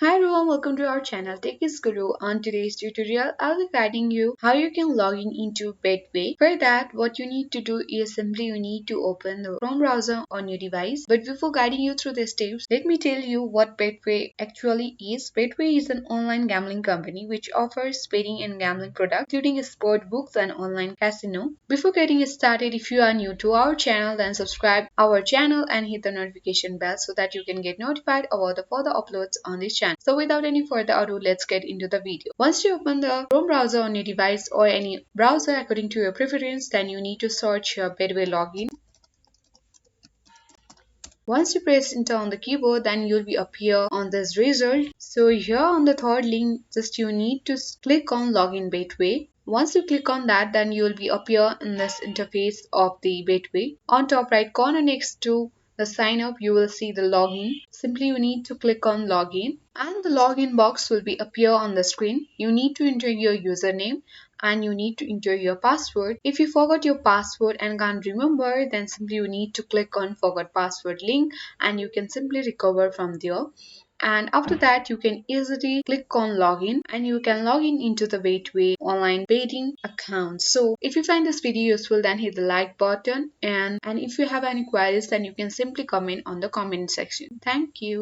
Hi everyone, welcome to our channel Techies Guru. On today's tutorial, I'll be guiding you how you can log in into Betway. For that, what you need to do is simply you need to open the Chrome browser on your device. But before guiding you through the steps, let me tell you what Betway actually is. Betway is an online gambling company which offers betting and gambling products including sport books and online casino. Before getting started, if you are new to our channel, then subscribe our channel and hit the notification bell so that you can get notified about the further uploads on this channel. So without any further ado, let's get into the video. Once you open the Chrome browser on your device or any browser according to your preference, then you need to search your Betway login. Once you press enter on the keyboard, then you'll be appear on this result. So here on the third link, just you need to click on login Betway. Once you click on that, then you will be appear in this interface of the Betway. On top right corner next to the sign up, you will see the login. Simply you need to click on login and the login box will be appear on the screen. You need to enter your username and you need to enter your password. If you forgot your password and can't remember, then simply you need to click on forgot password link and you can simply recover from there. And after that, you can easily click on login and you can log in into the Betway online betting account. So if you find this video useful, then hit the like button, and if you have any queries, then you can simply comment on the comment section. Thank you.